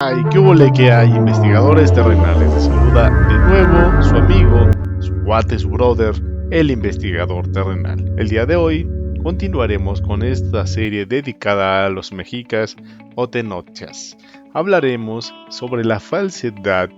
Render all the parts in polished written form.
Ay, ¿qué hubo que hay, investigadores terrenales? Les saluda de nuevo su amigo, su cuate, su brother, el investigador terrenal. El día de hoy continuaremos con esta serie dedicada a los mexicas o tenochas. Hablaremos sobre la falsedad,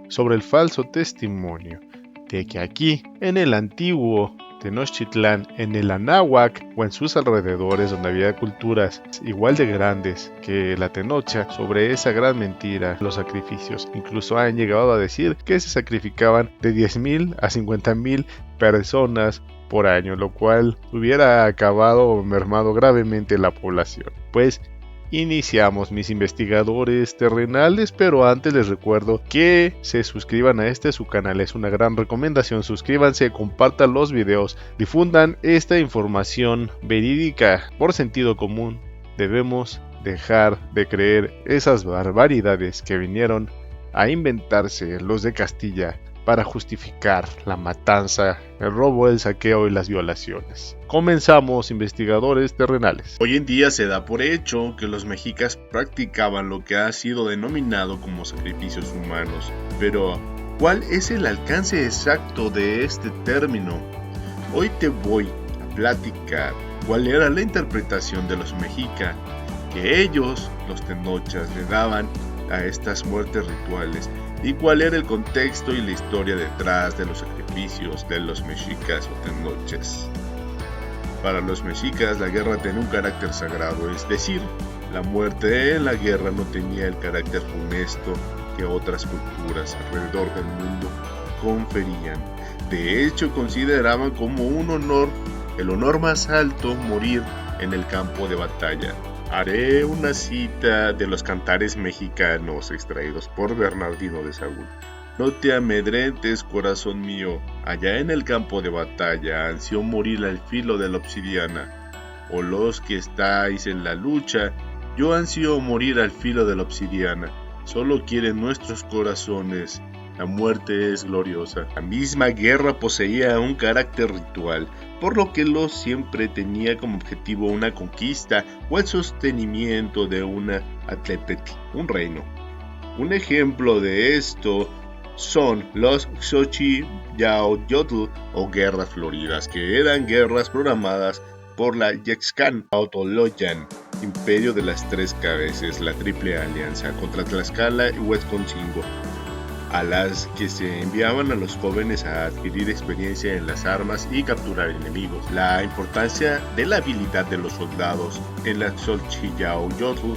sobre el falso testimonio de que aquí, en el antiguo Tenochtitlán, en el Anáhuac o en sus alrededores, donde había culturas igual de grandes que la Tenocha, sobre esa gran mentira, los sacrificios. Incluso han llegado a decir que se sacrificaban de 10,000 a 50,000 personas por año, lo cual hubiera acabado o mermado gravemente la población. Pues iniciamos, mis investigadores terrenales, pero antes les recuerdo que se suscriban a su canal, es una gran recomendación. Suscríbanse, compartan los videos, difundan esta información verídica. Por sentido común, debemos dejar de creer esas barbaridades que vinieron a inventarse los de Castilla para justificar la matanza, el robo, el saqueo y las violaciones. Comenzamos, investigadores terrenales. Hoy en día se da por hecho que los mexicas practicaban lo que ha sido denominado como sacrificios humanos, pero ¿cuál es el alcance exacto de este término? Hoy te voy a platicar cuál era la interpretación de los mexicas que ellos, los tenochas, le daban a estas muertes rituales, y cuál era el contexto y la historia detrás de los sacrificios de los mexicas o tenoches. Para los mexicas la guerra tenía un carácter sagrado, es decir, la muerte en la guerra no tenía el carácter funesto que otras culturas alrededor del mundo conferían. De hecho, consideraban como un honor, el honor más alto, morir en el campo de batalla. Haré una cita de los cantares mexicanos extraídos por Bernardino de Sahagún. No te amedrentes, corazón mío, allá en el campo de batalla ansío morir al filo de la obsidiana. O los que estáis en la lucha, yo ansío morir al filo de la obsidiana. Solo quieren nuestros corazones, la muerte es gloriosa. La misma guerra poseía un carácter ritual, por lo que los siempre tenía como objetivo una conquista o el sostenimiento de una atlepetl, un reino. Un ejemplo de esto son los Xochiyaoyotl o guerras floridas, que eran guerras programadas por la Yexcan Autoloyan, imperio de las tres cabezas, la triple alianza, contra Tlaxcala y Huetzconcingo, a las que se enviaban a los jóvenes a adquirir experiencia en las armas y capturar enemigos. La importancia de la habilidad de los soldados en la Xochiyaoyotl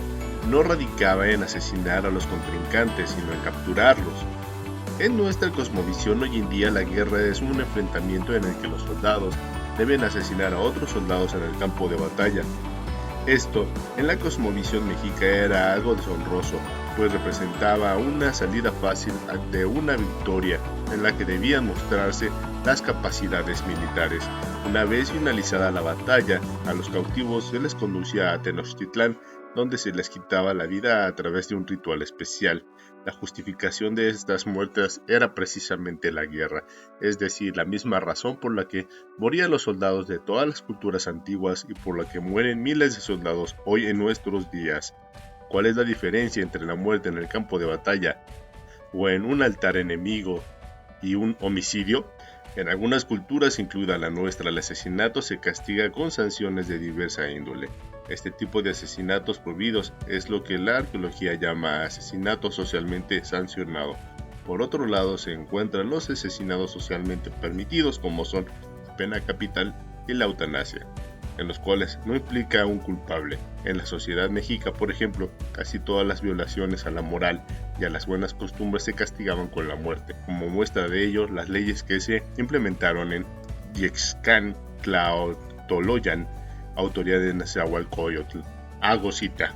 no radicaba en asesinar a los contrincantes, sino en capturarlos. En nuestra cosmovisión hoy en día la guerra es un enfrentamiento en el que los soldados deben asesinar a otros soldados en el campo de batalla. Esto, en la cosmovisión mexica, era algo deshonroso, pues representaba una salida fácil de una victoria en la que debían mostrarse las capacidades militares. Una vez finalizada la batalla, a los cautivos se les conducía a Tenochtitlán, donde se les quitaba la vida a través de un ritual especial. La justificación de estas muertes era precisamente la guerra, es decir, la misma razón por la que morían los soldados de todas las culturas antiguas y por la que mueren miles de soldados hoy en nuestros días. ¿Cuál es la diferencia entre la muerte en el campo de batalla o en un altar enemigo y un homicidio? En algunas culturas, incluida la nuestra, el asesinato se castiga con sanciones de diversa índole. Este tipo de asesinatos prohibidos es lo que la arqueología llama asesinato socialmente sancionado. Por otro lado, se encuentran los asesinatos socialmente permitidos, como son la pena capital y la eutanasia, en los cuales no implica un culpable. En la sociedad mexica, por ejemplo, casi todas las violaciones a la moral y a las buenas costumbres se castigaban con la muerte. Como muestra de ello, las leyes que se implementaron en Yexcan Tlaotoloyan, autoridad de Nezahualcóyotl. Hago cita: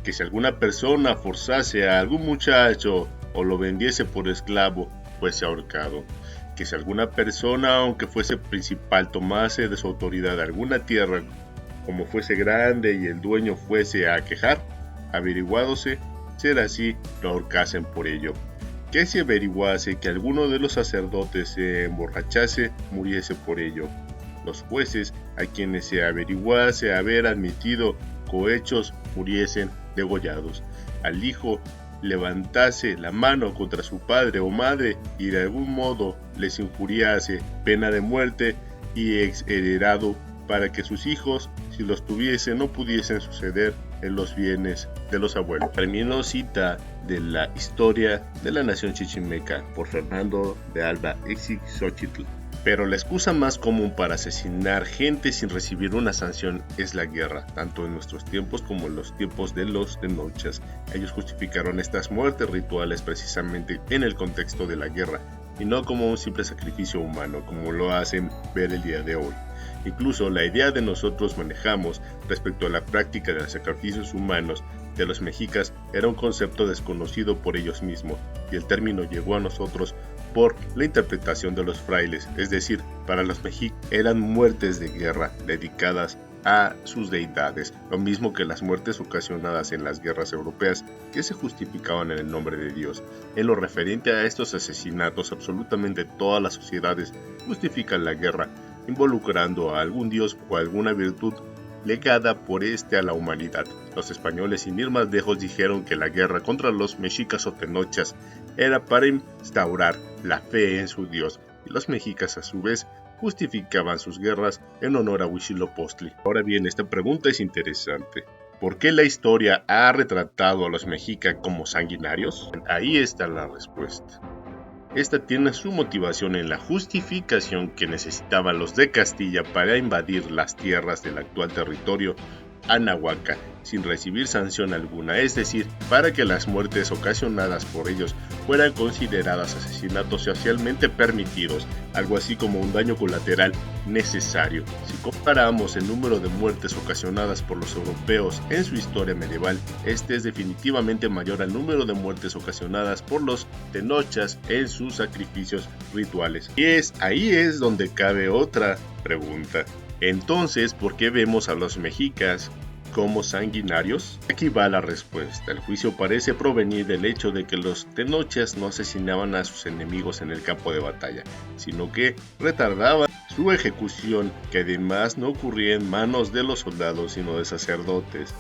que si alguna persona forzase a algún muchacho o lo vendiese por esclavo, fuese ahorcado. Que si alguna persona, aunque fuese principal, tomase de su autoridad alguna tierra, como fuese grande, y el dueño fuese a quejar, averiguádose, será así, lo ahorcasen por ello. Que si averiguase que alguno de los sacerdotes se emborrachase, muriese por ello. Los jueces, a quienes se averiguase haber admitido cohechos, muriesen degollados. Al hijo levantase la mano contra su padre o madre y de algún modo les injuriase, pena de muerte y exheredado para que sus hijos, si los tuviesen, no pudiesen suceder en los bienes de los abuelos. Terminó cita de la historia de la nación chichimeca por Fernando de Alba Ixtixochitl. Pero la excusa más común para asesinar gente sin recibir una sanción es la guerra, tanto en nuestros tiempos como en los tiempos de los tenochas. Ellos justificaron estas muertes rituales precisamente en el contexto de la guerra, y no como un simple sacrificio humano, como lo hacen ver el día de hoy. Incluso la idea de nosotros manejamos respecto a la práctica de los sacrificios humanos de los mexicas era un concepto desconocido por ellos mismos, y el término llegó a nosotros por la interpretación de los frailes, es decir, para los mexicas eran muertes de guerra dedicadas a sus deidades, lo mismo que las muertes ocasionadas en las guerras europeas que se justificaban en el nombre de Dios. En lo referente a estos asesinatos, absolutamente todas las sociedades justifican la guerra, involucrando a algún dios o alguna virtud legada por este a la humanidad. Los españoles, sin ir más lejos, dijeron que la guerra contra los mexicas o tenochas era para instaurar la fe en su dios, y los mexicas a su vez justificaban sus guerras en honor a Huitzilopochtli. Ahora bien, esta pregunta es interesante. ¿Por qué la historia ha retratado a los mexicas como sanguinarios? Ahí está la respuesta. Esta tiene su motivación en la justificación que necesitaban los de Castilla para invadir las tierras del actual territorio Anahuaca sin recibir sanción alguna, es decir, para que las muertes ocasionadas por ellos fueran consideradas asesinatos socialmente permitidos, algo así como un daño colateral necesario. Si comparamos el número de muertes ocasionadas por los europeos en su historia medieval, este es definitivamente mayor al número de muertes ocasionadas por los tenochas en sus sacrificios rituales. Y ahí es donde cabe otra pregunta. Entonces, ¿por qué vemos a los mexicas como sanguinarios? Aquí va la respuesta. El juicio parece provenir del hecho de que los tenochas no asesinaban a sus enemigos en el campo de batalla, sino que retardaban su ejecución, que además no ocurría en manos de los soldados, sino de sacerdotes,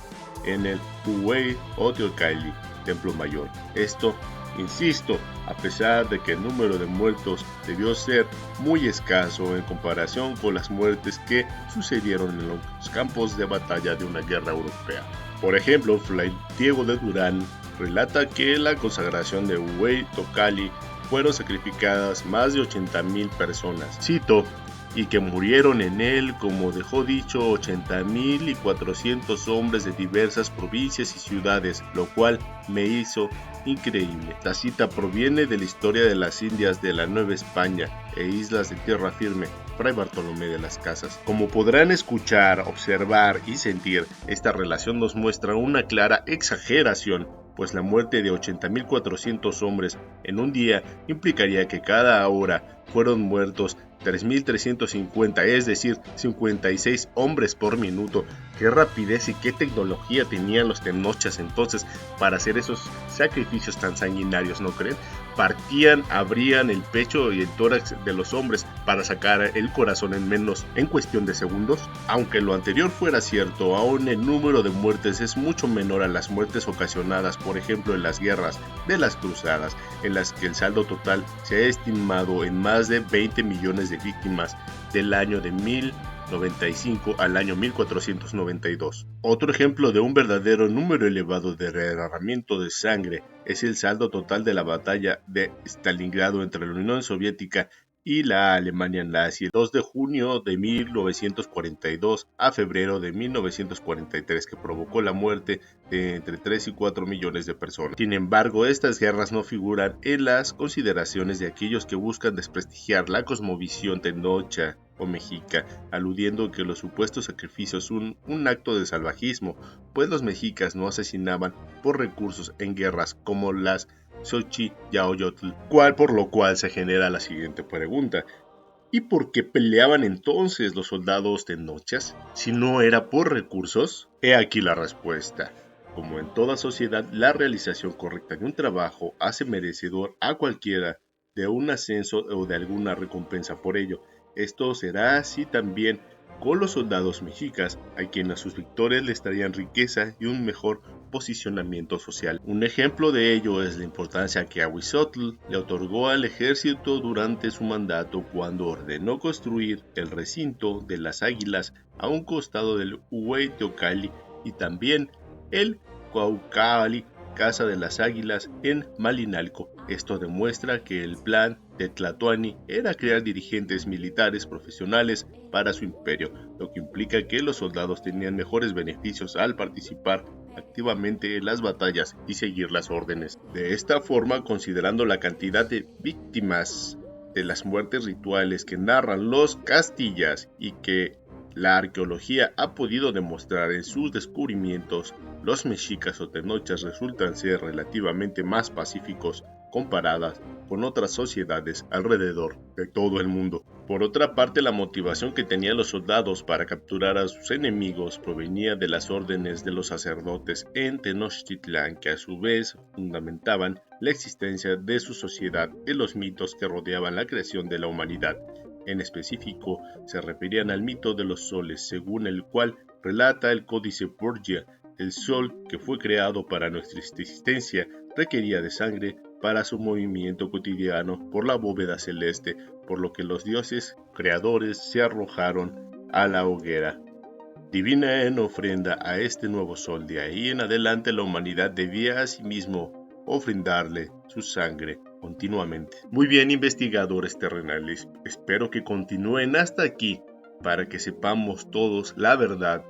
en el Huey o Teocalli, Templo Mayor. Esto, insisto, a pesar de que el número de muertos debió ser muy escaso en comparación con las muertes que sucedieron en los campos de batalla de una guerra europea. Por ejemplo, Fray Diego de Durán relata que en la consagración de Huey Teocalli fueron sacrificadas más de 80,000 personas. Cito: y que murieron en él, como dejó dicho, 80,400 hombres de diversas provincias y ciudades, lo cual me hizo increíble. La cita proviene de la historia de las Indias de la Nueva España e Islas de Tierra Firme, Fray Bartolomé de las Casas. Como podrán escuchar, observar y sentir, esta relación nos muestra una clara exageración, pues la muerte de 80,400 hombres en un día implicaría que cada hora fueron muertos 3,350, es decir, 56 hombres por minuto. Qué rapidez y qué tecnología tenían los tenochas entonces para hacer esos sacrificios tan sanguinarios, ¿no creen? Partían, abrían el pecho y el tórax de los hombres para sacar el corazón en cuestión de segundos. Aunque lo anterior fuera cierto, aún el número de muertes es mucho menor a las muertes ocasionadas, por ejemplo, en las guerras de las cruzadas, en las que el saldo total se ha estimado en más de 20 millones de víctimas del año de 1095 al año 1492. Otro ejemplo de un verdadero número elevado de derramamiento de sangre es el saldo total de la batalla de Stalingrado entre la Unión Soviética y la Alemania nazi, el 2 de junio de 1942 a febrero de 1943, que provocó la muerte de entre 3 y 4 millones de personas. Sin embargo, estas guerras no figuran en las consideraciones de aquellos que buscan desprestigiar la cosmovisión tenocha o mexica, aludiendo que los supuestos sacrificios son un acto de salvajismo, pues los mexicas no asesinaban por recursos en guerras como las Xochiyaoyotl, por lo cual se genera la siguiente pregunta: ¿y por qué peleaban entonces los soldados tenochas si no era por recursos? He aquí la respuesta. Como en toda sociedad, la realización correcta de un trabajo hace merecedor a cualquiera de un ascenso o de alguna recompensa por ello. Esto será así también con los soldados mexicas, a quienes sus victorias les traían riqueza y un mejor posicionamiento social. Un ejemplo de ello es la importancia que Ahuizotl le otorgó al ejército durante su mandato cuando ordenó construir el recinto de las Águilas a un costado del Huey Teocalli y también el Cuauhcali, Casa de las Águilas, en Malinalco. Esto demuestra que el plan de Tlatoani era crear dirigentes militares profesionales para su imperio, lo que implica que los soldados tenían mejores beneficios al participar activamente en las batallas y seguir las órdenes. De esta forma, considerando la cantidad de víctimas de las muertes rituales que narran los Castillas y que la arqueología ha podido demostrar en sus descubrimientos, los mexicas o tenochas resultan ser relativamente más pacíficos comparadas con otras sociedades alrededor de todo el mundo. Por otra parte, la motivación que tenían los soldados para capturar a sus enemigos provenía de las órdenes de los sacerdotes en Tenochtitlán, que a su vez fundamentaban la existencia de su sociedad en los mitos que rodeaban la creación de la humanidad. En específico, se referían al mito de los soles, según el cual relata el Códice Borgia: el sol que fue creado para nuestra existencia requería de sangre para su movimiento cotidiano por la bóveda celeste, por lo que los dioses creadores se arrojaron a la hoguera divina en ofrenda a este nuevo sol. De ahí en adelante la humanidad debía asimismo ofrendarle su sangre continuamente. Muy bien, investigadores terrenales, espero que continúen hasta aquí para que sepamos todos la verdad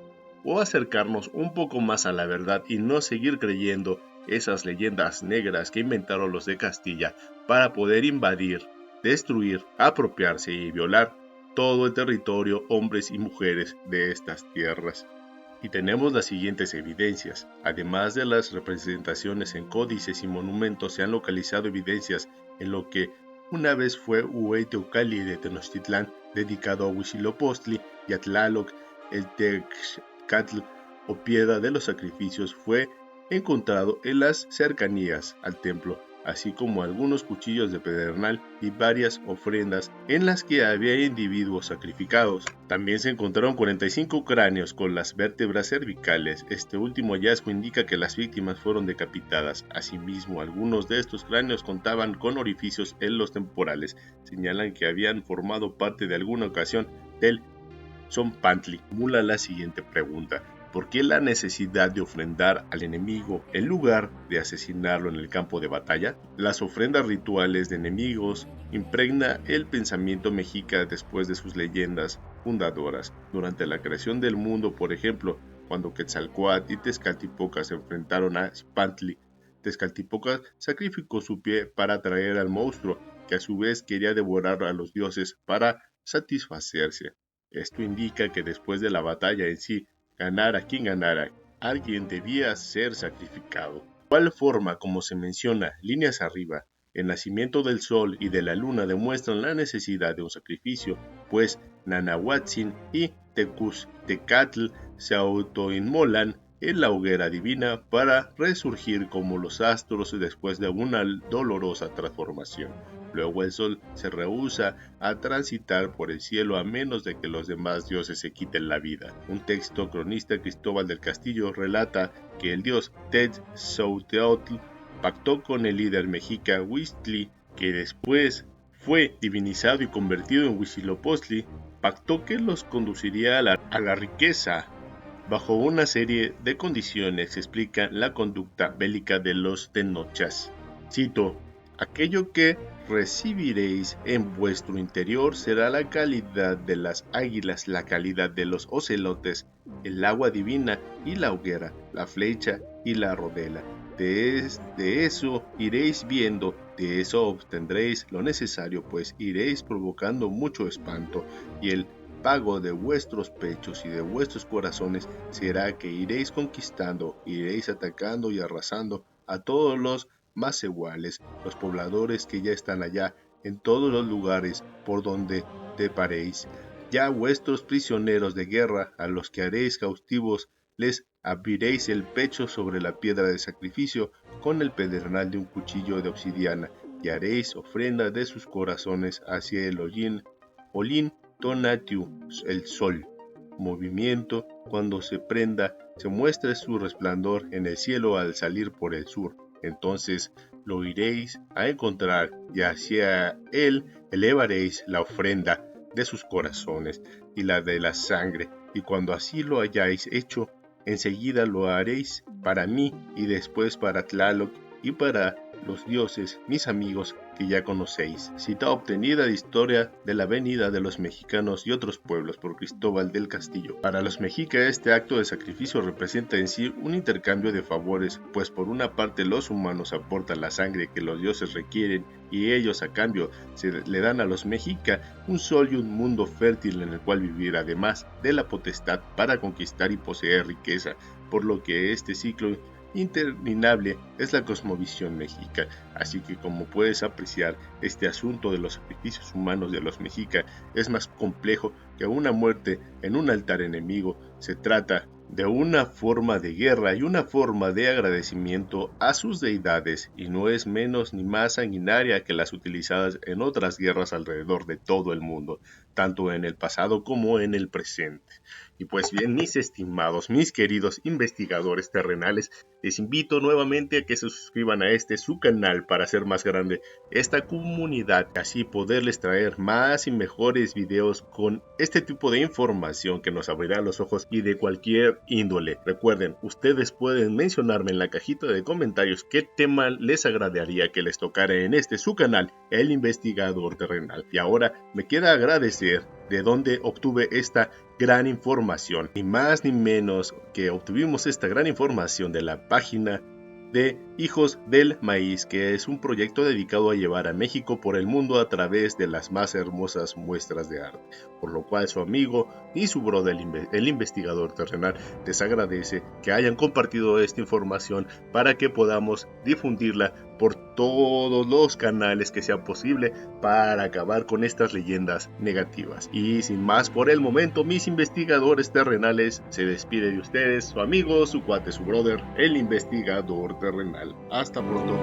o acercarnos un poco más a la verdad y no seguir creyendo esas leyendas negras que inventaron los de Castilla para poder invadir, destruir, apropiarse y violar todo el territorio, hombres y mujeres de estas tierras. Y tenemos las siguientes evidencias. Además de las representaciones en códices y monumentos, se han localizado evidencias en lo que una vez fue Huey Teocalli de Tenochtitlán, dedicado a Huitzilopochtli, y a Tlaloc, el Texcatl o piedra de los sacrificios, fue encontrado en las cercanías al templo, así como algunos cuchillos de pedernal y varias ofrendas en las que había individuos sacrificados. También se encontraron 45 cráneos con las vértebras cervicales. Este último hallazgo indica que las víctimas fueron decapitadas. Asimismo, algunos de estos cráneos contaban con orificios en los temporales. Señalan que habían formado parte de alguna ocasión del Tzompantli. Formula la siguiente pregunta: ¿por qué la necesidad de ofrendar al enemigo en lugar de asesinarlo en el campo de batalla? Las ofrendas rituales de enemigos impregna el pensamiento mexica después de sus leyendas fundadoras. Durante la creación del mundo, por ejemplo, cuando Quetzalcóatl y Tezcatlipoca se enfrentaron a Xpantli, Tezcatlipoca sacrificó su pie para atraer al monstruo, que a su vez quería devorar a los dioses para satisfacerse. Esto indica que después de la batalla en sí, ganara quien ganara, alguien debía ser sacrificado. De igual forma, como se menciona líneas arriba, el nacimiento del sol y de la luna demuestran la necesidad de un sacrificio, pues Nanahuatzin y Tecuztecatl se autoinmolan en la hoguera divina para resurgir como los astros después de una dolorosa transformación. Luego el sol se rehúsa a transitar por el cielo a menos de que los demás dioses se quiten la vida. Un texto cronista Cristóbal del Castillo relata que el dios Tetzcoatl pactó con el líder mexica Huixtli, que después fue divinizado y convertido en Huitzilopochtli, pactó que los conduciría a la riqueza. Bajo una serie de condiciones se explica la conducta bélica de los tenochas. Cito: aquello que recibiréis en vuestro interior será la calidad de las águilas, la calidad de los ocelotes, el agua divina y la hoguera, la flecha y la rodela. De eso iréis viendo, de eso obtendréis lo necesario, pues iréis provocando mucho espanto, y el pago de vuestros pechos y de vuestros corazones será que iréis conquistando, iréis atacando y arrasando a todos los más iguales, los pobladores que ya están allá, en todos los lugares por donde te paréis. Ya vuestros prisioneros de guerra, a los que haréis cautivos, les abriréis el pecho sobre la piedra de sacrificio con el pedernal de un cuchillo de obsidiana, y haréis ofrenda de sus corazones hacia el Olin Tonatiuh, el sol. movimiento, cuando se prenda, se muestre su resplandor en el cielo al salir por el sur. Entonces lo iréis a encontrar y hacia él elevaréis la ofrenda de sus corazones y la de la sangre, y cuando así lo hayáis hecho, enseguida lo haréis para mí y después para Tlaloc y para los dioses, mis amigos, que ya conocéis. Cita obtenida de historia de la venida de los mexicanos y otros pueblos por Cristóbal del Castillo. Para los mexicas este acto de sacrificio representa en sí un intercambio de favores, pues por una parte los humanos aportan la sangre que los dioses requieren y ellos a cambio le dan a los mexicas un sol y un mundo fértil en el cual vivir, además de la potestad para conquistar y poseer riqueza, por lo que este ciclo interminable es la cosmovisión mexica. Así que, como puedes apreciar, este asunto de los sacrificios humanos de los mexicas es más complejo que una muerte en un altar enemigo. Se trata de una forma de guerra y una forma de agradecimiento a sus deidades, y no es menos ni más sanguinaria que las utilizadas en otras guerras alrededor de todo el mundo, tanto en el pasado como en el presente. Y pues bien, mis estimados, mis queridos investigadores terrenales, les invito nuevamente a que se suscriban a su canal para hacer más grande esta comunidad, así poderles traer más y mejores videos con este tipo de información que nos abrirá los ojos y de cualquier índole. Recuerden, ustedes pueden mencionarme en la cajita de comentarios qué tema les agradaría que les tocara en su canal, El Investigador Terrenal. Y ahora me queda agradecer de dónde obtuve esta gran información, ni más ni menos que obtuvimos esta gran información de la página de Hijos del Maíz, que es un proyecto dedicado a llevar a México por el mundo a través de las más hermosas muestras de arte, por lo cual su amigo y su brother, el investigador terrenal, les agradece que hayan compartido esta información para que podamos difundirla por todos los canales que sea posible para acabar con estas leyendas negativas. Y sin más por el momento, mis investigadores terrenales, se despide de ustedes su amigo, su cuate, su brother, el investigador terrenal. Hasta pronto.